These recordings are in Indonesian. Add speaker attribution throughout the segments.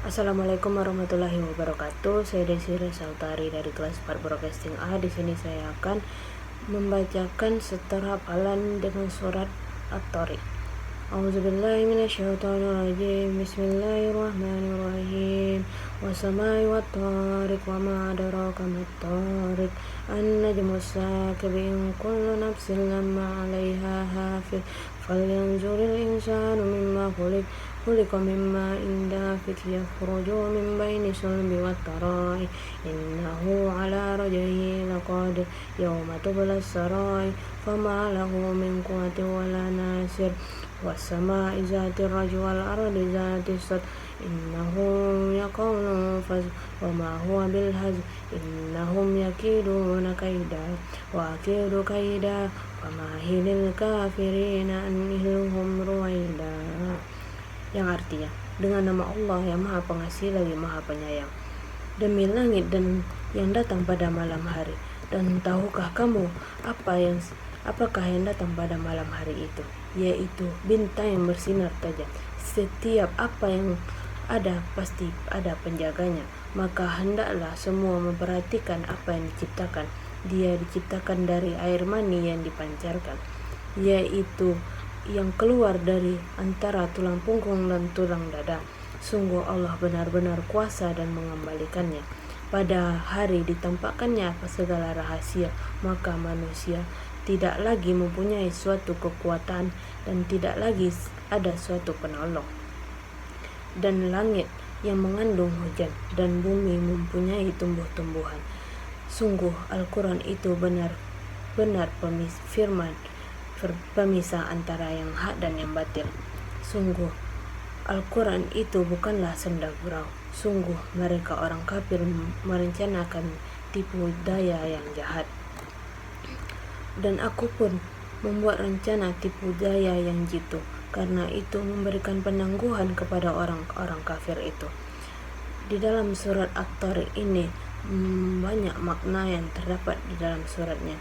Speaker 1: Assalamualaikum warahmatullahi wabarakatuh. Saya Desire Sautari dari kelas 4 Broadcasting A. Di sini saya akan membacakan setara hafalan dengan surat At-Tariq. A'udzubillahi minasyaitonirrajim. Bismillahirrahmanirrahim. Wassamai wat-tariq wa ma adraka mat-tariq. An-najmu as-saqib in kullu nafsin lamma 'alaiha hafiz. Falyanzuril insanu mimma khuliqa mimma dafiq yakhruju min baini sulbi wat-tara'i. Innahu 'ala raj'ihi laqadir. Yawma tubla as-sara'i fama lahu min quwwatin wala nasir. Wassama'i zatir raj'i wal ardi zatis sad. Innahum yaqulun faz wa ma huwa bil hazl. Innahum yakiduna kaida wa akidu kaida. Famahilil kafirina anhilhum ruwaida. Yang artinya, dengan nama Allah yang Maha Pengasih lagi Maha Penyayang, demi langit dan yang datang pada malam hari. Dan tahukah kamu apakah yang datang pada malam hari itu? Yaitu bintang yang bersinar tajam. Setiap apa yang ada pasti ada penjaganya. Maka hendaklah semua memperhatikan apa yang diciptakan. Dia diciptakan dari air mani yang dipancarkan, yaitu yang keluar dari antara tulang punggung dan tulang dada. Sungguh Allah benar-benar kuasa dan mengembalikannya. Pada hari ditampakkannya segala rahasia, maka manusia tidak lagi mempunyai suatu kekuatan dan tidak lagi ada suatu penolong. Dan langit yang mengandung hujan dan bumi mempunyai tumbuh-tumbuhan. Sungguh Al-Quran itu benar-benar firman pemisah antara yang hak dan yang batil. Sungguh Al-Quran itu bukanlah senda gurau. Sungguh mereka orang kafir merencanakan tipu daya yang jahat. Dan aku pun membuat rencana tipu daya yang jitu. Karena itu memberikan penangguhan kepada orang-orang kafir itu. Di dalam surat At-Tariq ini banyak makna yang terdapat di dalam suratnya,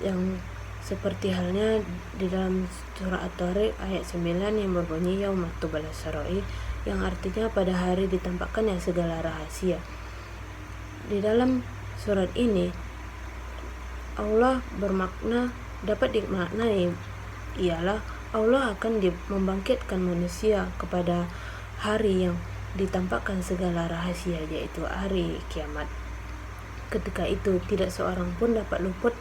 Speaker 1: yang seperti halnya di dalam surah At-Tariq ayat 9 yang berbunyi Yauma tubla as-sarair, yang artinya pada hari ditampakkannya segala rahasia. Di dalam surat ini Allah dapat dimaknai ialah Allah akan membangkitkan manusia kepada hari yang ditampakkan segala rahasia, yaitu hari kiamat. Ketika itu tidak seorang pun dapat luput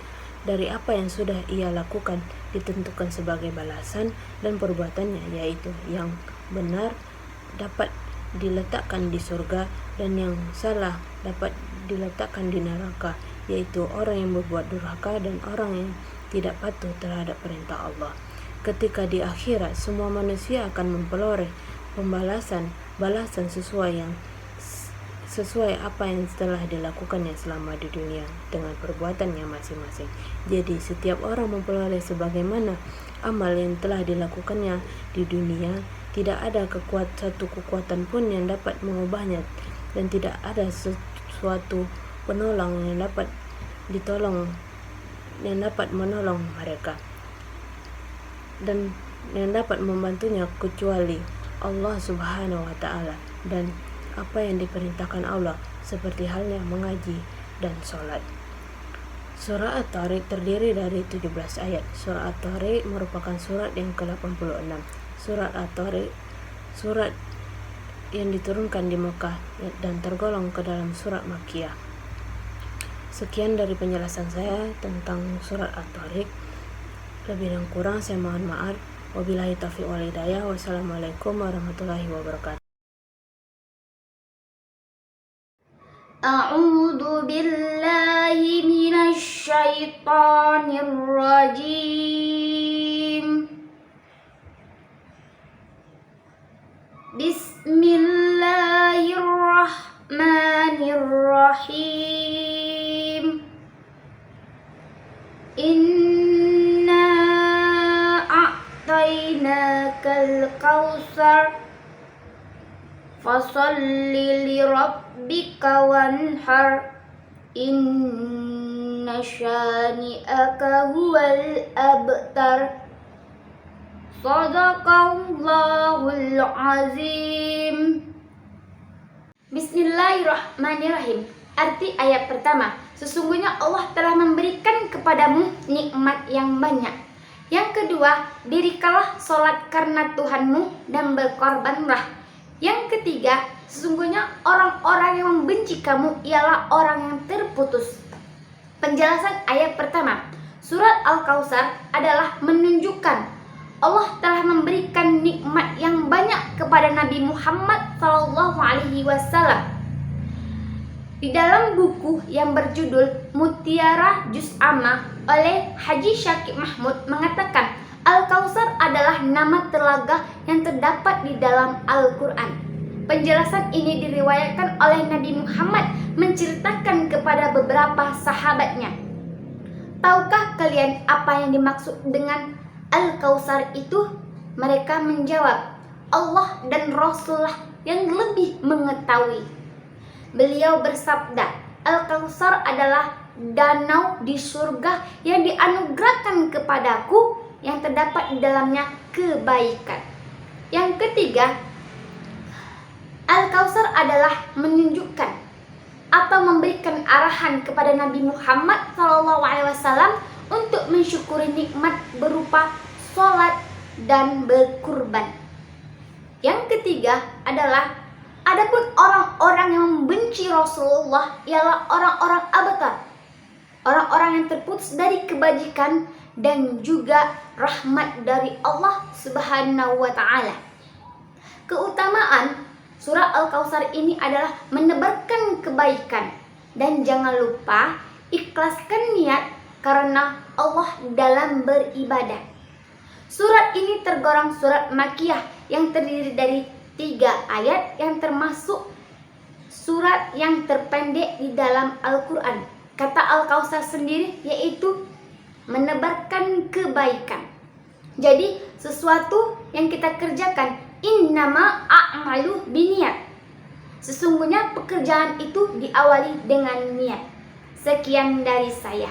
Speaker 1: dari apa yang sudah ia lakukan, ditentukan sebagai balasan dan perbuatannya, yaitu yang benar dapat diletakkan di surga dan yang salah dapat diletakkan di neraka, yaitu orang yang berbuat durhaka dan orang yang tidak patuh terhadap perintah Allah. Ketika di akhirat semua manusia akan memperoleh balasan sesuai apa yang telah dilakukannya selama di dunia dengan perbuatannya masing-masing. Jadi setiap orang memperoleh sebagaimana amal yang telah dilakukannya di dunia. Tidak ada satu kekuatan pun yang dapat mengubahnya, dan tidak ada sesuatu penolong yang dapat menolong mereka dan yang dapat membantunya kecuali Allah Subhanahu wa Ta'ala dan apa yang diperintahkan Allah, seperti halnya mengaji dan sholat. Surah At-Tariq terdiri dari 17 ayat. Surah At-Tariq merupakan surat yang ke-86. Surat At-Tariq surat yang diturunkan di Mekah dan tergolong ke dalam surat Makkiyah. Sekian dari penjelasan saya tentang surat At-Tariq. Lebih dan kurang saya mohon maaf. Wabillahi taufiq wal hidayah. Wassalamualaikum warahmatullahi wabarakatuh.
Speaker 2: A'udzu billahi minasy syaithanir rajim. Bismillahirrahmanirrahim. Inna a'tainakal kautsar fasalli li rabbika wanhar. Inna syani'aka huwal abtar. Sadaqallahul azim. Bismillahirrahmanirrahim. Arti ayat pertama, sesungguhnya Allah telah memberikan kepadamu nikmat yang banyak. Yang kedua, dirikanlah sholat karena Tuhanmu dan berkorbanlah. Yang ketiga, sesungguhnya orang-orang yang membenci kamu ialah orang yang terputus. Penjelasan ayat pertama, surat Al-Kautsar adalah menunjukkan Allah telah memberikan nikmat yang banyak kepada Nabi Muhammad SAW. Di dalam buku yang berjudul Mutiara Juz Amma oleh Haji Syakib Mahmud mengatakan, Al-Kautsar adalah nama telaga yang terdapat di dalam Al-Quran. Penjelasan ini diriwayatkan oleh Nabi Muhammad menceritakan kepada beberapa sahabatnya. Tahukah kalian apa yang dimaksud dengan Al-Kautsar itu? Mereka menjawab, Allah dan Rasulullah yang lebih mengetahui. Beliau bersabda, Al-Kautsar adalah danau di surga yang dianugerahkan kepadaku yang terdapat di dalamnya kebaikan. Yang ketiga, Al-Kautsar adalah menunjukkan atau memberikan arahan kepada Nabi Muhammad SAW untuk mensyukuri nikmat berupa sholat dan berkurban. Yang ketiga adalah, adapun orang-orang yang membenci Rasulullah ialah orang-orang abtar, orang-orang yang terputus dari kebajikan dan juga rahmat dari Allah Subhanahu wa Ta'ala. Keutamaan surah Al-Kautsar ini adalah menebarkan kebaikan, dan jangan lupa ikhlaskan niat karena Allah dalam beribadah. Surat ini tergolong surat Makkiyah yang terdiri dari 3 ayat yang termasuk surat yang terpendek di dalam Al-Quran. Kata Al-Kautsar sendiri yaitu menebarkan kebaikan. Jadi sesuatu yang kita kerjakan, innama a'malu biniyat. Sesungguhnya pekerjaan itu diawali dengan niat. Sekian dari saya.